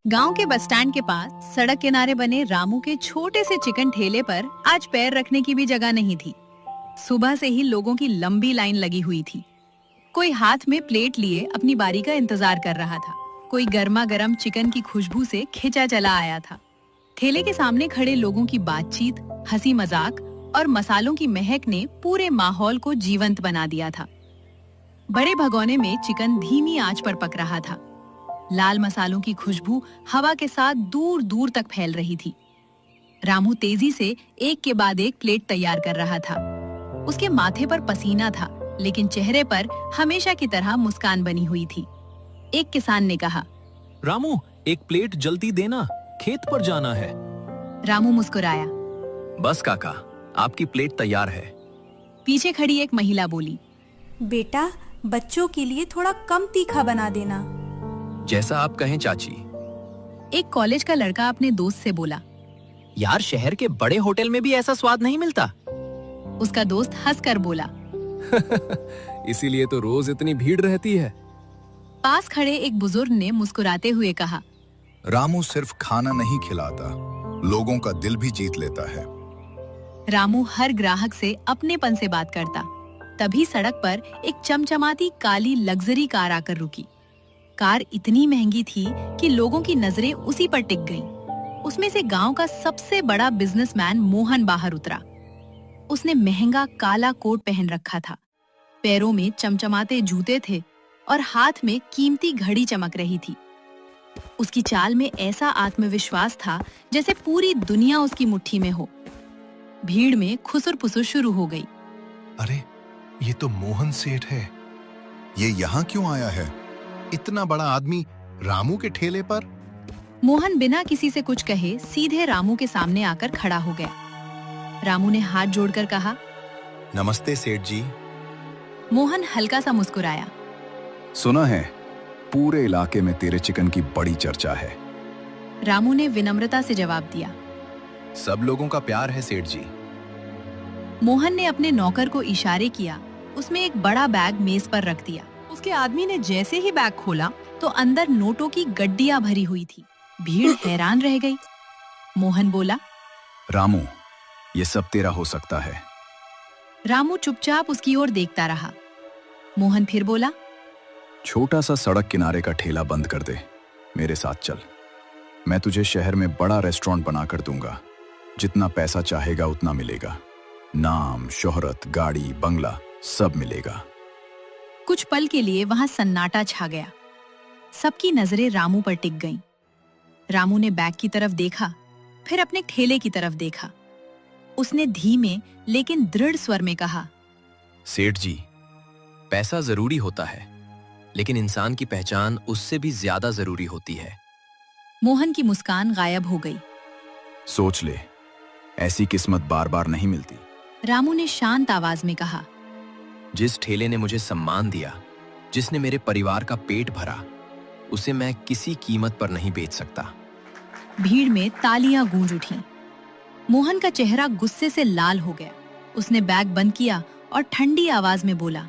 गांव के bus stand के पास सड़क किनारे बने रामू के छोटे से चिकन ठेले पर आज पैर रखने की भी जगह नहीं थी। सुबह से ही लोगों की लंबी लाइन लगी हुई थी। कोई हाथ में प्लेट लिए अपनी बारी का इंतजार कर रहा था, कोई गर्मा गर्म चिकन की खुशबू से खिंचा चला आया था। ठेले के सामने खड़े लोगों की बातचीत, हंसी मजाक और मसालों की महक ने पूरे माहौल को जीवंत बना दिया था। बड़े भगोने में चिकन धीमी आंच पर पक रहा था। लाल मसालों की खुशबू हवा के साथ दूर दूर तक फैल रही थी। रामू तेजी से एक के बाद एक प्लेट तैयार कर रहा था। उसके माथे पर पसीना था, लेकिन चेहरे पर हमेशा की तरह मुस्कान बनी हुई थी। एक किसान ने कहा, रामू, एक प्लेट जल्दी देना, खेत पर जाना है। रामू मुस्कुराया। बस काका, आपकी प्लेट तैयार है। पीछे खड़ी एक महिला बोली, बेटा, बच्चों के लिए थोड़ा कम तीखा बना देना। जैसा आप कहें चाची। एक कॉलेज का लड़का अपने दोस्त से बोला, यार, शहर के बड़े होटल में भी ऐसा स्वाद नहीं मिलता। उसका दोस्त हंसकर बोला, इसीलिए तो रोज इतनी भीड़ रहती है। पास खड़े एक बुजुर्ग ने मुस्कुराते हुए कहा, रामू सिर्फ खाना नहीं खिलाता, लोगों का दिल भी जीत लेता है। रामू हर ग्राहक से अपनेपन से बात करता। तभी सड़क पर एक चमचमाती काली लग्जरी कार आकर रुकी। कार इतनी महंगी थी कि लोगों की नजरें उसी पर टिक गईं। उसमें से गांव का सबसे बड़ा बिजनेसमैन मोहन बाहर उतरा। उसने महंगा काला कोट पहन रखा था, पैरों में चमचमाते जूते थे और हाथ में कीमती घड़ी चमक रही थी। उसकी चाल में ऐसा आत्मविश्वास था जैसे पूरी दुनिया उसकी मुट्ठी में हो। भीड़ में खुसुर-पुसुर शुरू हो गई। अरे, ये तो मोहन सेठ है। ये यहाँ क्यों आया है? इतना बड़ा आदमी रामू के ठेले पर? मोहन बिना किसी से कुछ कहे सीधे रामू के सामने आकर खड़ा हो गया। रामू ने हाथ जोड़कर कहा, नमस्ते सेठ जी। मोहन हल्का सा मुस्कुराया। सुना है, पूरे इलाके में तेरे चिकन की बड़ी चर्चा है। रामू ने विनम्रता से जवाब दिया, सब लोगों का प्यार है सेठ जी। मोहन ने अपने नौकर को इशारे किया। उसमें एक बड़ा बैग मेज पर रख दिया। उसके आदमी ने जैसे ही बैग खोला तो अंदर नोटों की गड्डियां भरी हुई थी। भीड़ हैरान रह गई। मोहन बोला, रामू, ये सब तेरा हो सकता है। रामू चुपचाप उसकी ओर देखता रहा। मोहन फिर बोला, छोटा सा सड़क किनारे का ठेला बंद कर दे, मेरे साथ चल। मैं तुझे शहर में बड़ा रेस्टोरेंट बनाकर दूंगा। जितना पैसा चाहेगा उतना मिलेगा। नाम, शोहरत, गाड़ी, बंगला सब मिलेगा। कुछ पल के लिए वहां सन्नाटा छा गया। सबकी नजरें रामू पर टिक गईं। रामू ने बैग की तरफ देखा, फिर अपने ठेले की तरफ देखा। उसने धीमे लेकिन दृढ़ स्वर में कहा, सेठ जी, पैसा जरूरी होता है, लेकिन इंसान की पहचान उससे भी ज्यादा जरूरी होती है। मोहन की मुस्कान गायब हो गई। सोच ले, ऐसी किस्मत बार बार नहीं मिलती। रामू ने शांत आवाज में कहा, जिस ठेले ने मुझे सम्मान दिया, जिसने मेरे परिवार का पेट भरा, उसे मैं किसी कीमत पर नहीं बेच सकता। भीड़ में तालियां गूंज उठीं। मोहन का चेहरा गुस्से से लाल हो गया। उसने बैग बंद किया और ठंडी आवाज में बोला,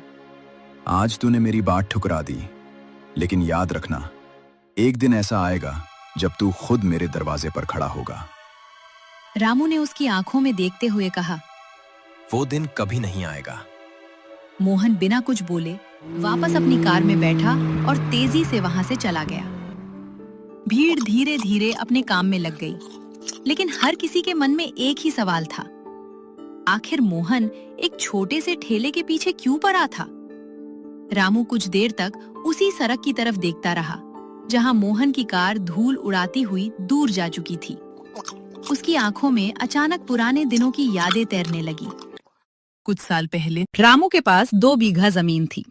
आज तूने मेरी बात ठुकरा दी, लेकिन याद रखना, एक दिन ऐसा आएगा जब तू खुद मेरे दरवाजे पर खड़ा होगा। रामू ने उसकी आंखों में देखते हुए कहा, वो दिन कभी नहीं आएगा। मोहन बिना कुछ बोले वापस अपनी कार में बैठा और तेजी से वहां से चला गया। भीड़ धीरे धीरे अपने काम में लग गई, लेकिन हर किसी के मन में एक ही सवाल था, आखिर मोहन एक छोटे से ठेले के पीछे क्यों पड़ा था? रामू कुछ देर तक उसी सड़क की तरफ देखता रहा, जहां मोहन की कार धूल उड़ाती हुई दूर जा चुकी थी। उसकी आंखों में अचानक पुराने दिनों की यादें तैरने लगी। कुछ साल पहले रामू के पास 2 बीघा जमीन थी।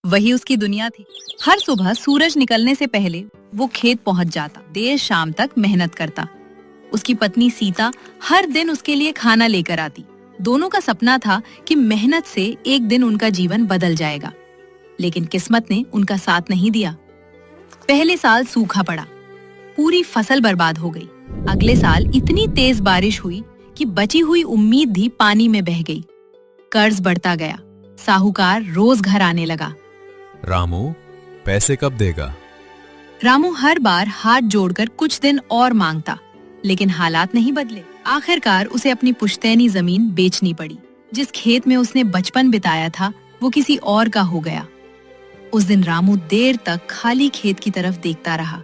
वही उसकी दुनिया थी। हर सुबह सूरज निकलने से पहले वो खेत पहुंच जाता, देर शाम तक मेहनत करता। उसकी पत्नी सीता हर दिन उसके लिए खाना लेकर आती। दोनों का सपना था कि मेहनत से एक दिन उनका जीवन बदल जाएगा, लेकिन किस्मत ने उनका साथ नहीं दिया। पहले साल सूखा पड़ा, पूरी फसल बर्बाद हो गई। अगले साल इतनी तेज बारिश हुई कि बची हुई उम्मीद भी पानी में बह गई। कर्ज बढ़ता गया। साहूकार रोज घर आने लगा। रामू, पैसे कब देगा? रामू हर बार हाथ जोड़कर कुछ दिन और मांगता, लेकिन हालात नहीं बदले। आखिरकार उसे अपनी पुश्तैनी जमीन बेचनी पड़ी। जिस खेत में उसने बचपन बिताया था वो किसी और का हो गया। उस दिन रामू देर तक खाली खेत की तरफ देखता रहा।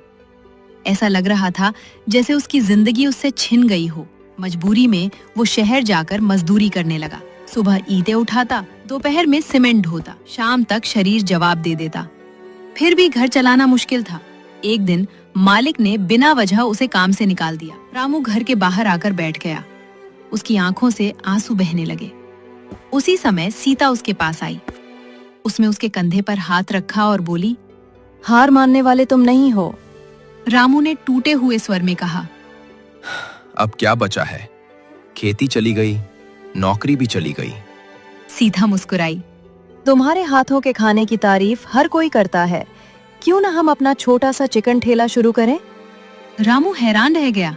ऐसा लग रहा था जैसे उसकी जिंदगी उससे छिन गई हो। मजबूरी में वो शहर जाकर मजदूरी करने लगा। सुबह ईंटें उठाता, दोपहर में सीमेंट ढोता, शाम तक शरीर जवाब दे देता। फिर भी घर चलाना मुश्किल था। एक दिन मालिक ने बिना वजह उसे काम से निकाल दिया। रामू घर के बाहर आकर बैठ गया। उसकी आंखों से आंसू बहने लगे। उसी समय सीता उसके पास आई। उसने उसके कंधे पर हाथ रखा और बोली, हार मानने वाले तुम नहीं हो। रामू ने टूटे हुए स्वर में कहा, अब क्या बचा है? खेती चली गई, नौकरी भी चली गई। सीता मुस्कुराई। तुम्हारे हाथों के खाने की तारीफ हर कोई करता है। क्यों ना हम अपना छोटा सा चिकन ठेला शुरू करें? रामू हैरान रह गया।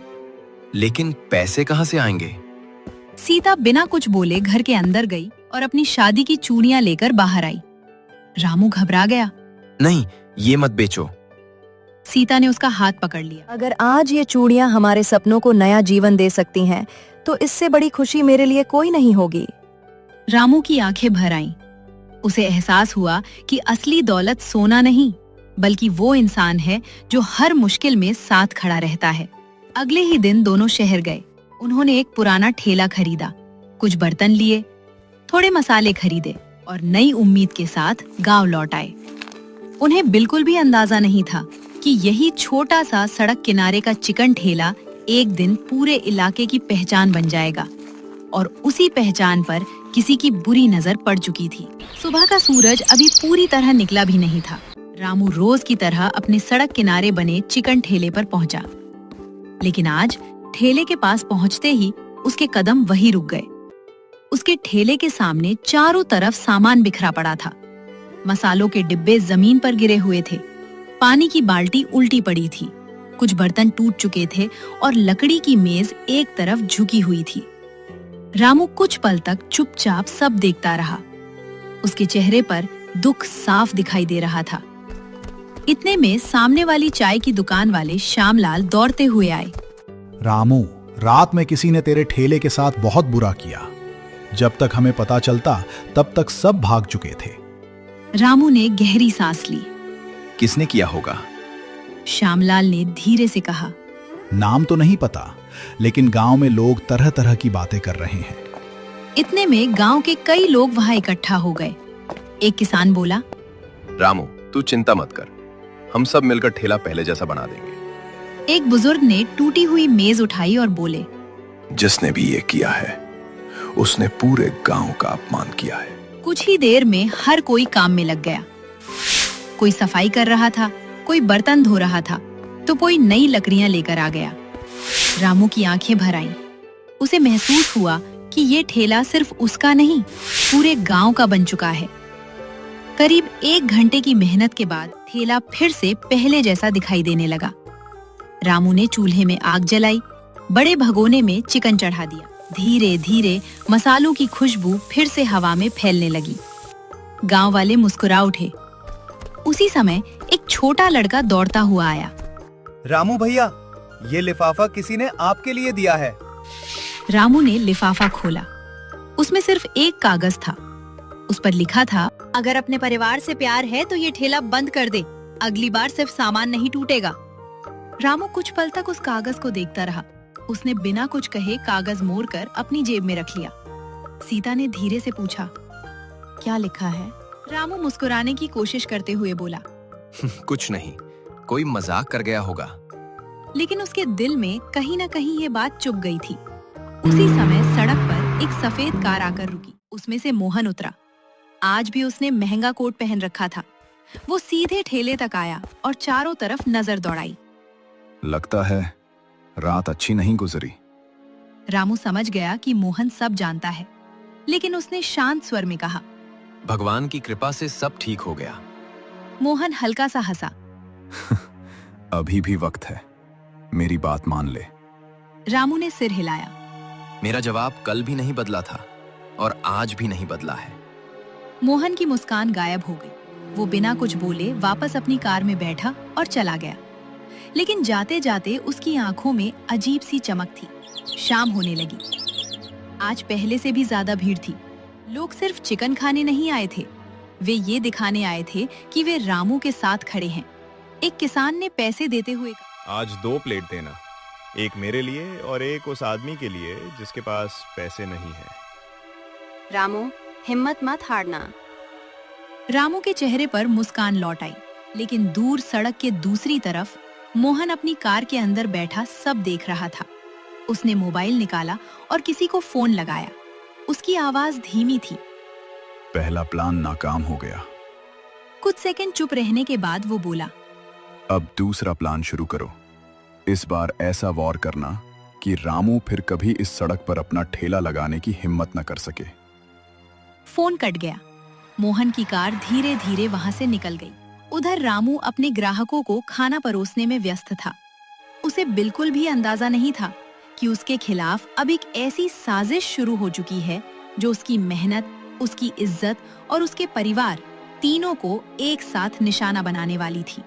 लेकिन पैसे कहाँ से आएंगे? सीता बिना कुछ बोले घर के अंदर गई और अपनी शादी की चूड़ियां लेकर बाहर आई। रामू घबरा गया। नहीं, ये मत बेचो। सीता ने उसका हाथ पकड़ लिया। अगर आज ये चूड़ियां हमारे सपनों को नया जीवन दे सकती हैं, तो इससे बड़ी खुशी मेरे लिए कोई नहीं होगी। रामू की आंखें भर आईं। उसे एहसास हुआ कि असली दौलत सोना नहीं, बल्कि वो इंसान है जो हर मुश्किल में साथ खड़ा रहता है। अगले ही दिन दोनों शहर गए। उन्होंने एक पुराना ठेला खरीदा, कुछ बर्तन लिए, थोड़े मसाले खरीदे और नई उम्मीद के साथ गांव लौट आए। उन्हें बिल्कुल भी अंदाजा नहीं था कि यही छोटा सा सड़क किनारे का चिकन ठेला एक दिन पूरे इलाके की पहचान बन जाएगा। और उसी पहचान पर किसी की बुरी नजर पड़ चुकी थी। सुबह का सूरज अभी पूरी तरह निकला भी नहीं था। रामू रोज की तरह अपने सड़क किनारे बने चिकन ठेले पर पहुंचा, लेकिन आज ठेले के पास पहुंचते ही उसके कदम वहीं रुक गए। उसके ठेले के सामने चारों तरफ सामान बिखरा पड़ा था। मसालों के डिब्बे जमीन पर गिरे हुए थे, पानी की बाल्टी उल्टी पड़ी थी, कुछ बर्तन टूट चुके थे और लकड़ी की मेज एक तरफ झुकी हुई थी। रामू कुछ पल तक चुपचाप सब देखता रहा। उसके चेहरे पर दुख साफ दिखाई दे रहा था। इतने में सामने वाली चाय की दुकान वाले श्यामलाल दौड़ते हुए आए। रामू, रात में किसी ने तेरे ठेले के साथ बहुत बुरा किया। जब तक हमें पता चलता तब तक सब भाग चुके थे। रामू ने गहरी सांस ली। किसने किया होगा? श्यामलाल ने धीरे से कहा। नाम तो नहीं पता, लेकिन गांव में लोग तरह तरह की बातें कर रहे हैं। इतने में गांव के कई लोग वहां इकट्ठा हो गए। एक किसान बोला, रामू, तू चिंता मत कर, हम सब मिलकर ठेला पहले जैसा बना देंगे। एक बुजुर्ग ने टूटी हुई मेज उठाई और बोले, जिसने भी ये किया है उसने पूरे गांव का अपमान किया है। कुछ ही देर में हर कोई काम में लग गया। कोई सफाई कर रहा था, कोई बर्तन धो रहा था, तो कोई नई लकड़ियां लेकर आ गया। रामू की आंखें भर आईं। उसे महसूस हुआ कि ये ठेला सिर्फ उसका नहीं, पूरे गांव का बन चुका है। करीब 1 घंटे की मेहनत के बाद ठेला फिर से पहले जैसा दिखाई देने लगा। रामू ने चूल्हे में आग जलाई, बड़े भगोने में चिकन चढ़ा दिया। धीरे धीरे मसालों की खुशबू फिर से हवा में फैलने लगी। गांव वाले मुस्कुरा उठे। उसी समय एक छोटा लड़का दौड़ता हुआ आया। रामू भैया, ये लिफाफा किसी ने आपके लिए दिया है। रामू ने लिफाफा खोला। उसमें सिर्फ एक कागज था। उस पर लिखा था, अगर अपने परिवार से प्यार है तो ये ठेला बंद कर दे, अगली बार सिर्फ सामान नहीं टूटेगा। रामू कुछ पल तक उस कागज को देखता रहा। उसने बिना कुछ कहे कागज मोड़कर अपनी जेब में रख लिया। सीता ने धीरे से पूछा, क्या लिखा है? रामू मुस्कुराने की कोशिश करते हुए बोला, कुछ नहीं, कोई मजाक कर गया होगा। लेकिन उसके दिल में कहीं न कहीं ये बात चुभ गई थी। उसी समय सड़क पर एक सफेद कार आकर रुकी। उसमें से मोहन उतरा। आज भी उसने महंगा कोट पहन रखा था। वो सीधे ठेले तक आया और चारों तरफ नजर दौड़ाई। लगता है रात अच्छी नहीं गुजरी। रामू समझ गया कि मोहन सब जानता है, लेकिन उसने शांत स्वर में कहा, भगवान की कृपा से सब ठीक हो गया। मोहन हल्का सा हंसा। अभी भी वक्त है, मेरी बात मान ले। रामू ने सिर हिलाया। मेरा जवाब कल भी नहीं बदला था और आज भी नहीं बदला है। मोहन की मुस्कान गायब हो गई। वो बिना कुछ बोले वापस अपनी कार में बैठा और चला गया। लेकिन जाते जाते उसकी आंखों में अजीब सी चमक थी। शाम होने लगी। आज पहले से भी ज्यादा भीड़ थी। लोग सिर्फ चिकन खाने नहीं आए थे, वे ये दिखाने आए थे कि वे रामू के साथ खड़े हैं। एक किसान ने पैसे देते हुए कहा, आज 2 प्लेट देना, एक मेरे लिए और एक उस आदमी के लिए जिसके पास पैसे नहीं है। रामू, हिम्मत मत हारना। रामू के चेहरे पर मुस्कान लौट आई, लेकिन दूर सड़क के दूसरी तरफ मोहन अपनी कार के अंदर बैठा सब देख रहा था। उसने मोबाइल निकाला और किसी को फोन लगाया। उसकी आवाज धीमी थी। पहला प्लान नाकाम हो गया। कुछ सेकंड चुप रहने के बाद वो बोला, अब दूसरा प्लान शुरू करो। इस बार ऐसा वॉर करना कि रामू फिर कभी इस सड़क पर अपना ठेला लगाने की हिम्मत न कर सके। फोन कट गया। मोहन की कार धीरे धीरे वहां से निकल गई। उधर रामू अपने ग्राहकों को खाना परोसने में व्यस्त था। उसे बिल्कुल भी अंदाजा नहीं था कि उसके खिलाफ अब एक ऐसी साजिश शुरू हो चुकी है जो उसकी मेहनत, उसकी इज्जत और उसके परिवार तीनों को एक साथ निशाना बनाने वाली थी।